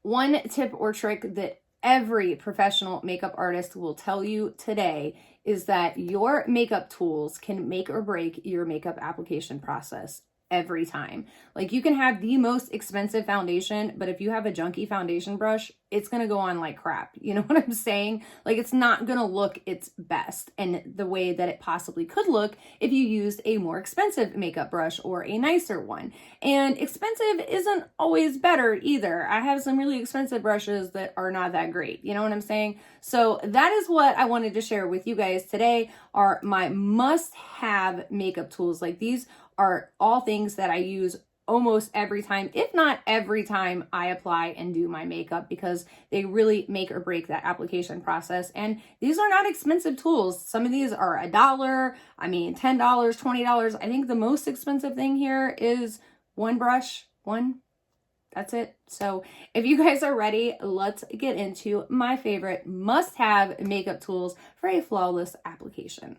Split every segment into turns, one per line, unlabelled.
One tip or trick that every professional makeup artist will tell you today is that your makeup tools can make or break your makeup application process every time. Like, you can have the most expensive foundation, but if you have a junky foundation brush, it's going to go on like crap. You know what I'm saying? Like, it's not going to look its best and the way that it possibly could look if you used a more expensive makeup brush or a nicer one. And expensive isn't always better either. I have some really expensive brushes that are not that great. You know what I'm saying? So that is what I wanted to share with you guys today, are my must-have makeup tools. Like, these are all things that I use almost every time, if not every time I apply and do my makeup, because they really make or break that application process. And these are not expensive tools. Some of these are $1, I mean, $10, $20. I think the most expensive thing here is one brush, that's it. So if you guys are ready, let's get into my favorite must-have makeup tools for a flawless application.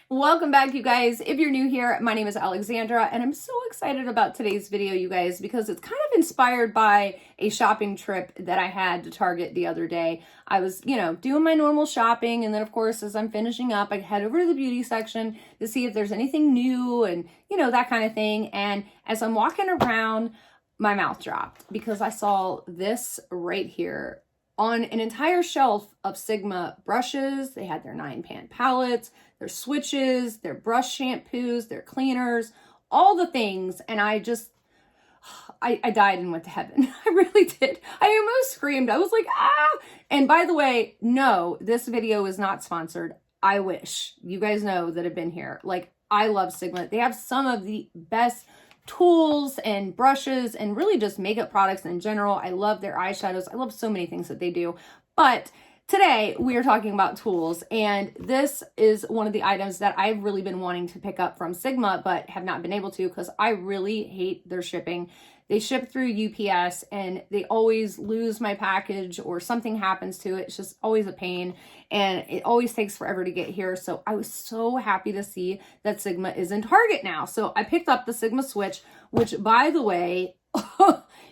Welcome back, you guys. If you're new here, my name is Alexandra, and I'm so excited about today's video, you guys, because it's kind of inspired by a shopping trip that I had to Target the other day. I was, doing my normal shopping, and then, of course, as I'm finishing up, I head over to the beauty section to see if there's anything new and, that kind of thing. And as I'm walking around, my mouth dropped because I saw this right here on an entire shelf of Sigma brushes. They had their 9-pan palettes, their switches, their brush shampoos, their cleaners, all the things. And I died and went to heaven. I really did. I almost screamed. I was like, ah! And by the way, no, this video is not sponsored. I wish. You guys know that have been here. Like, I love Sigma. They have some of the best tools and brushes and really just makeup products in general. I love their eyeshadows. I love so many things that they do. But today we are talking about tools, and this is one of the items that I've really been wanting to pick up from Sigma but have not been able to because I really hate their shipping. They ship through UPS and they always lose my package or something happens to it. It's just always a pain and it always takes forever to get here. So I was so happy to see that Sigma is in Target now. So I picked up the Sigma Switch, which, by the way,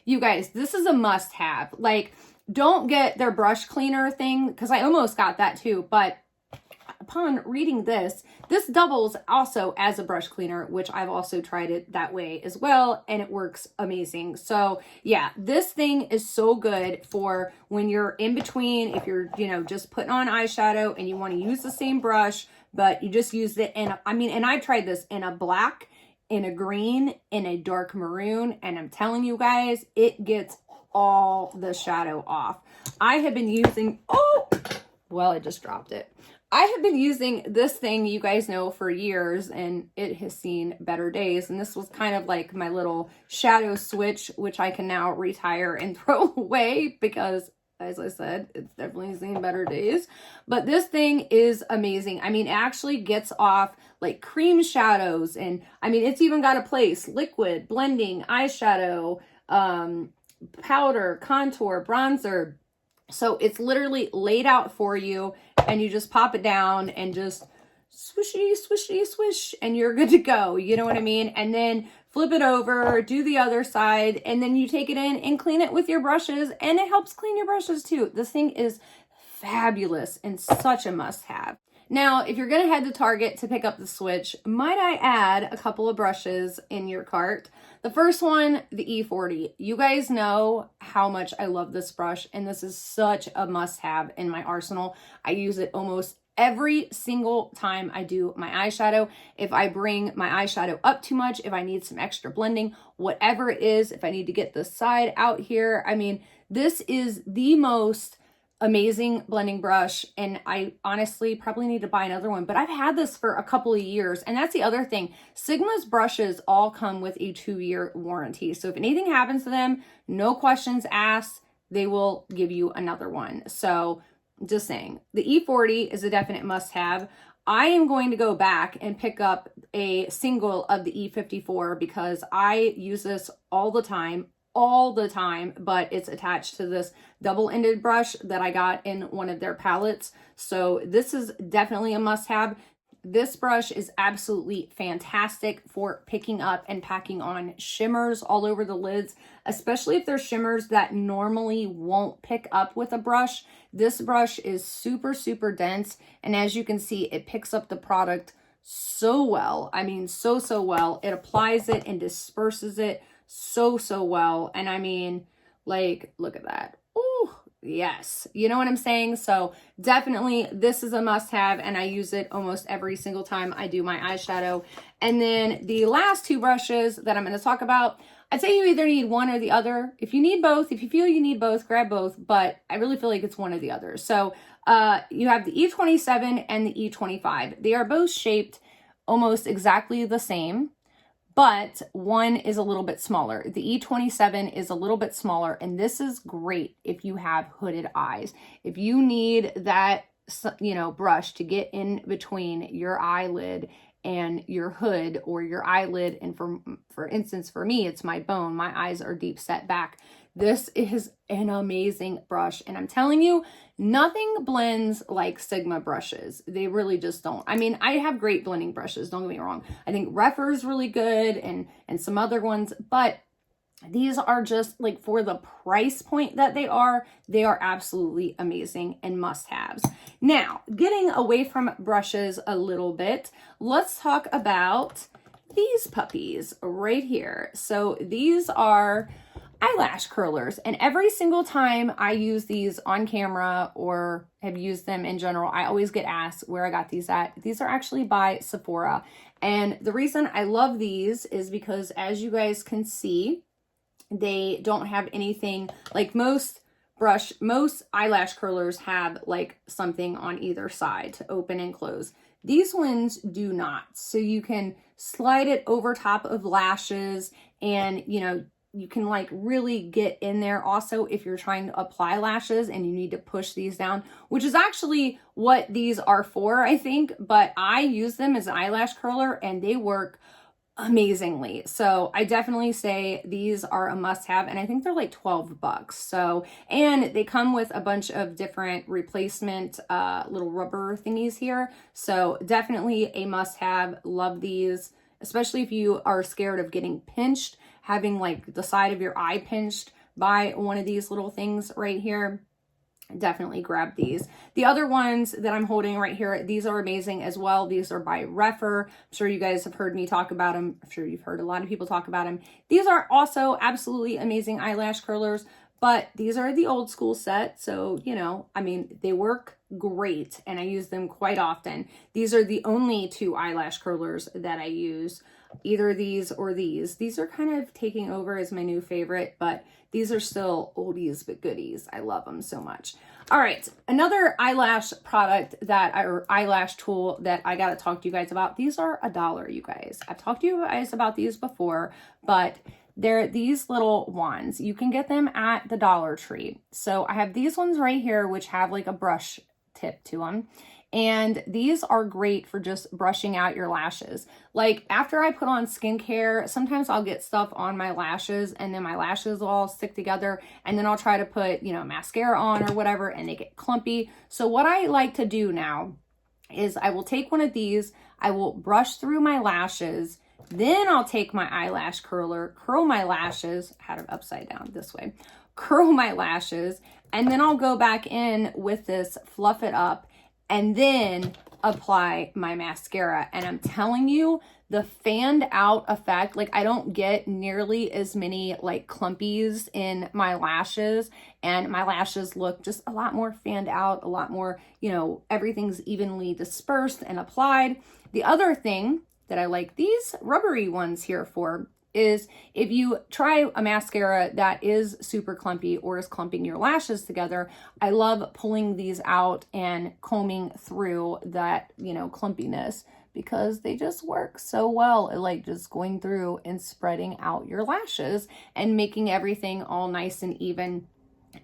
you guys, this is a must-have. Like, don't get their brush cleaner thing because I almost got that too, but upon reading this doubles also as a brush cleaner, which I've also tried it that way as well, and it works amazing. So yeah, this thing is so good for when you're in between, if you're, just putting on eyeshadow and you want to use the same brush, but you just used it in, and I tried this in a black, in a green, in a dark maroon, and I'm telling you guys, it gets all the shadow off. I have been using, I just dropped it. I have been using this thing, you guys know, for years, and it has seen better days. And this was kind of like my little shadow switch, which I can now retire and throw away because, as I said, it's definitely seen better days. But this thing is amazing. I mean, it actually gets off like cream shadows, and it's even got a place, liquid, blending, eyeshadow, powder, contour, bronzer. So it's literally laid out for you, and you just pop it down and just swishy, swishy, swish, and you're good to go. You know what I mean? And then flip it over, do the other side, and then you take it in and clean it with your brushes, and it helps clean your brushes too. This thing is fabulous and such a must-have. Now, if you're going to head to Target to pick up the Switch, might I add a couple of brushes in your cart? The first one, the E40. You guys know how much I love this brush, and this is such a must-have in my arsenal. I use it almost every single time I do my eyeshadow. If I bring my eyeshadow up too much, if I need some extra blending, whatever it is, if I need to get the side out here. This is the most amazing blending brush, and I honestly probably need to buy another one, but I've had this for a couple of years. And that's the other thing, Sigma's brushes all come with a 2-year warranty, so if anything happens to them, no questions asked, they will give you another one. So just saying, the E40 is a definite must-have. I am going to go back and pick up a single of the E54 because I use this all the time. all the time, but it's attached to this double-ended brush that I got in one of their palettes. So this is definitely a must-have. This brush is absolutely fantastic for picking up and packing on shimmers all over the lids, especially if there's shimmers that normally won't pick up with a brush. This brush is super, super dense, and as you can see, it picks up the product so well. I mean, so well. It applies it and disperses it so well. And I mean, like, look at that. Ooh, yes. You know what I'm saying? So definitely this is a must-have, and I use it almost every single time I do my eyeshadow. And then the last two brushes that I'm going to talk about, I'd say you either need one or the other. If you need both, if you feel you need both, grab both, but I really feel like it's one or the other. So you have the E27 and the E25. They are both shaped almost exactly the same, but one is a little bit smaller. The E27 is a little bit smaller, and this is great if you have hooded eyes. If you need that, you know, brush to get in between your eyelid and your hood, or your eyelid, and for instance, for me, it's my bone. My eyes are deep set back. This is an amazing brush, and I'm telling you, nothing blends like Sigma brushes. They really just don't. I mean, I have great blending brushes, don't get me wrong. I think Rephr is really good, and some other ones, but these are just, like, for the price point that they are absolutely amazing and must-haves. Now, getting away from brushes a little bit, let's talk about these puppies right here. So these are eyelash curlers, and every single time I use these on camera or have used them in general, I always get asked where I got these at. These are actually by Sephora, and the reason I love these is because, as you guys can see, they don't have anything like most eyelash curlers have, like, something on either side to open and close. These ones do not. So you can slide it over top of lashes, and, you know, you can, like, really get in there also if you're trying to apply lashes and you need to push these down, which is actually what these are for, I think. But I use them as an eyelash curler, and they work amazingly. So I definitely say these are a must-have, and I think they're like $12. So, and they come with a bunch of different replacement little rubber thingies here. So definitely a must-have. Love these, especially if you are scared of getting pinched, having, like, the side of your eye pinched by one of these little things right here. Definitely grab these. The other ones that I'm holding right here, these are amazing as well. These are by Rephr. I'm sure you guys have heard me talk about them. I'm sure you've heard a lot of people talk about them. These are also absolutely amazing eyelash curlers, but these are the old school set. So, you know, I mean, they work great, and I use them quite often. These are the only two eyelash curlers that I use, either these or these. These are kind of taking over as my new favorite, but these are still oldies but goodies. I love them so much. All right, another eyelash product or eyelash tool that I got to talk to you guys about. These are $1, you guys. I've talked to you guys about these before, but they're these little wands. You can get them at the Dollar Tree. So I have these ones right here, which have, like, a brush tip to them. And these are great for just brushing out your lashes. Like, after I put on skincare, sometimes I'll get stuff on my lashes, and then my lashes will all stick together, and then I'll try to put, you know, mascara on or whatever, and they get clumpy. So what I like to do now is I will take one of these, I will brush through my lashes, then I'll take my eyelash curler, curl my lashes, I had it upside down this way, curl my lashes, and then I'll go back in with this, fluff it up, and then apply my mascara. And I'm telling you, the fanned out effect, like, I don't get nearly as many, like, clumpies in my lashes, and my lashes look just a lot more fanned out, a lot more, you know, everything's evenly dispersed and applied. The other thing that I like these rubbery ones here for is if you try a mascara that is super clumpy or is clumping your lashes together, I love pulling these out and combing through that, you know, clumpiness, because they just work so well at, like, just going through and spreading out your lashes and making everything all nice and even.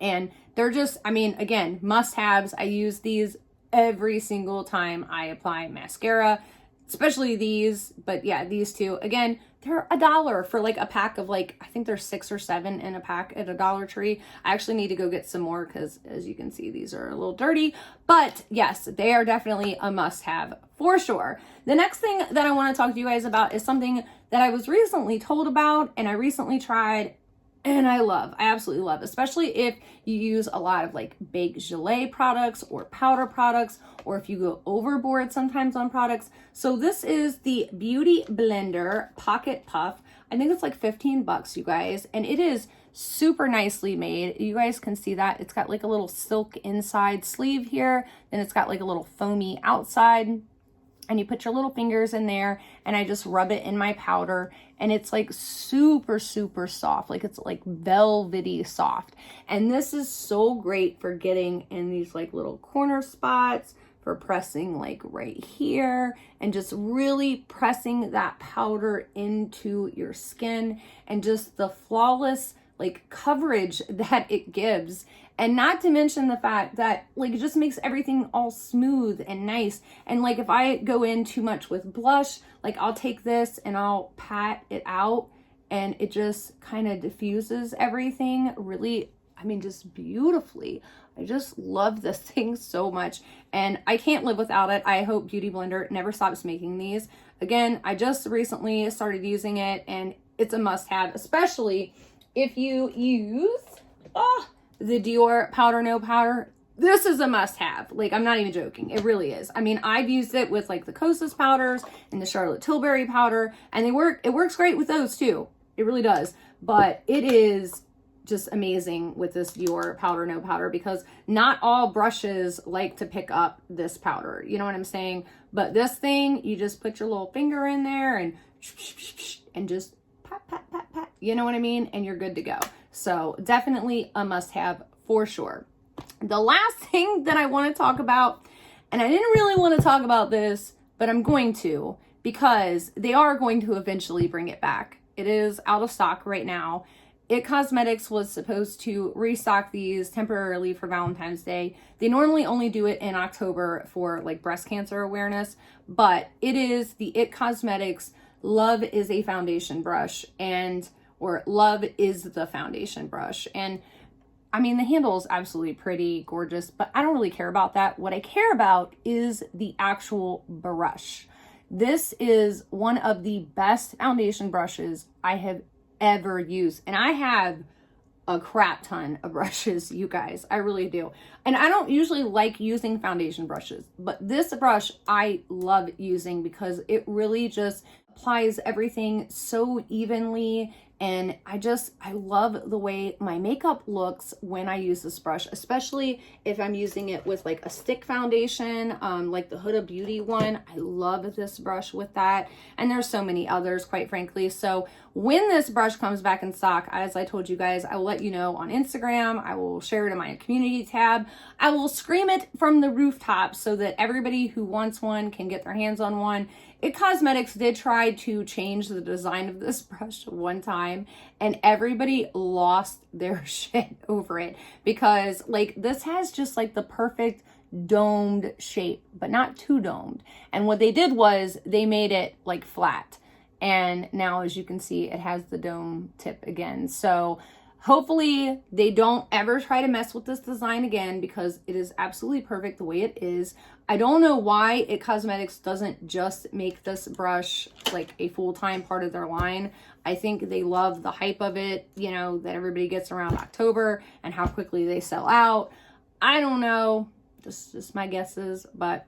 And they're just, I mean, again, must-haves. I use these every single time I apply mascara. especially these. But yeah, these two, again, they're $1 for like a pack of like, I think there's 6 or 7 in a pack at a Dollar Tree. I actually need to go get some more because as you can see, these are a little dirty, but yes, they are definitely a must-have for sure. The next thing that I want to talk to you guys about is something that I was recently told about and I recently tried and I absolutely love, especially if you use a lot of like baked gelée products or powder products, or if you go overboard sometimes on products. So this is the Beauty Blender Pocket Puff. I think it's like 15 bucks, you guys, and it is super nicely made. You guys can see that it's got like a little silk inside sleeve here, then it's got like a little foamy outside. And you put your little fingers in there and I just rub it in my powder and it's like super, super soft. Like it's like velvety soft. And this is so great for getting in these like little corner spots, for pressing like right here and just really pressing that powder into your skin and just the flawless like coverage that it gives. And not to mention the fact that like it just makes everything all smooth and nice. And like if I go in too much with blush, like I'll take this and I'll pat it out and it just kind of diffuses everything really, I mean, just beautifully. I just love this thing so much and I can't live without it. I hope Beauty Blender never stops making these. Again, I just recently started using it and it's a must-have, especially if you use the Dior Powder No Powder. This is a must-have. Like, I'm not even joking. It really is. I mean, I've used it with like the Kosas powders and the Charlotte Tilbury powder, and it works great with those too. It really does. But it is just amazing with this Dior Powder No Powder because not all brushes like to pick up this powder. You know what I'm saying? But this thing, you just put your little finger in there and just pat, pat, pat, pat. You know what I mean? And you're good to go. So definitely a must-have for sure. The last thing that I want to talk about, and I didn't really want to talk about this, but I'm going to because they are going to eventually bring it back. It is out of stock right now. It Cosmetics was supposed to restock these temporarily for Valentine's Day. They normally only do it in October for like breast cancer awareness, but it is the It Cosmetics Love is a Foundation Brush or Love is the Foundation Brush. And I mean, the handle is absolutely pretty, gorgeous, but I don't really care about that. What I care about is the actual brush. This is one of the best foundation brushes I have ever used. And I have a crap ton of brushes, you guys. I really do. And I don't usually like using foundation brushes, but this brush I love using because it really just applies everything so evenly. And I love the way my makeup looks when I use this brush, especially if I'm using it with like a stick foundation, like the Huda Beauty one. I love this brush with that. And there's so many others, quite frankly. So when this brush comes back in stock, as I told you guys, I will let you know on Instagram. I will share it in my community tab. I will scream it from the rooftops so that everybody who wants one can get their hands on one. It Cosmetics did try to change the design of this brush one time and everybody lost their shit over it because like this has just like the perfect domed shape, but not too domed. And what they did was they made it like flat. And now as you can see, it has the dome tip again. So hopefully they don't ever try to mess with this design again because it is absolutely perfect the way it is. I don't know why It Cosmetics doesn't just make this brush like a full-time part of their line. I think they love the hype of it, you know, that everybody gets around October and how quickly they sell out. I don't know, just my guesses, but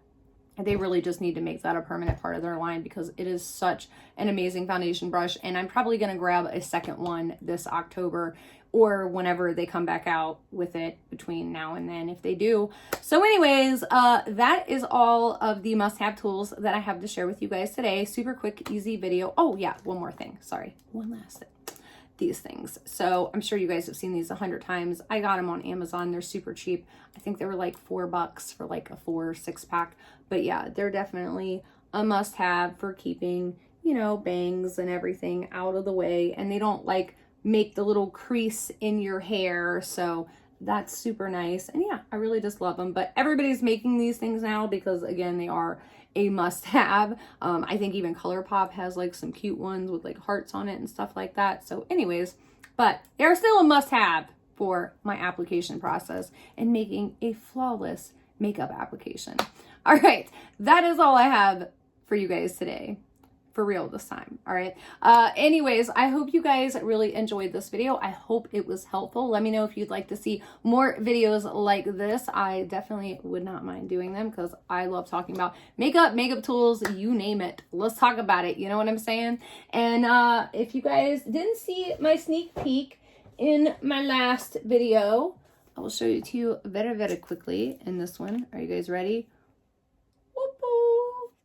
they really just need to make that a permanent part of their line because it is such an amazing foundation brush. And I'm probably going to grab a second one this October or whenever they come back out with it between now and then, if they do. So anyways, that is all of the must-have tools that I have to share with you guys today. Super quick, easy video. Oh yeah, one more thing. Sorry, one last thing. These things. So I'm sure you guys have seen these 100 times. I got them on Amazon. They're super cheap. I think they were like $4 for like a 4 or 6 pack. But yeah, they're definitely a must-have for keeping, you know, bangs and everything out of the way. And they don't like make the little crease in your hair. So that's super nice. And yeah, I really just love them. But everybody's making these things now because, again, they are a must-have. I think even ColourPop has like some cute ones with like hearts on it and stuff like that. So anyways, but they're still a must-have for my application process and making a flawless makeup application. All right, that is all I have for you guys today. For real this time. All right. Anyways, I hope you guys really enjoyed this video. I hope it was helpful. Let me know if you'd like to see more videos like this. I definitely would not mind doing them because I love talking about makeup tools, you name it. Let's talk about it. You know what I'm saying? And if you guys didn't see my sneak peek in my last video, I will show you to you very, very quickly in this one. Are you guys ready?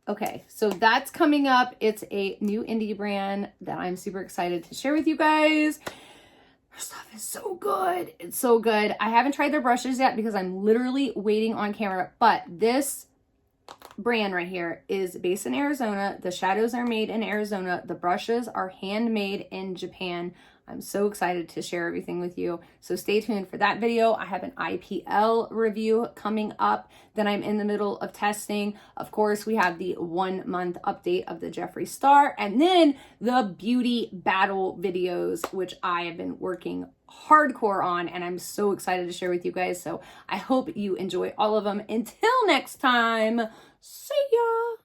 Okay, so that's coming up. It's a new indie brand that I'm super excited to share with you guys. Their stuff is so good. It's so good. I haven't tried their brushes yet because I'm literally waiting on camera, but this brand right here is based in Arizona. The shadows are made in Arizona. The brushes are handmade in Japan. I'm so excited to share everything with you. So stay tuned for that video. I have an IPL review coming up that I'm in the middle of testing. Of course, we have the 1 month update of the Jeffree Star and then the beauty battle videos, which I have been working hardcore on and I'm so excited to share with you guys. So I hope you enjoy all of them. Until next time, see ya.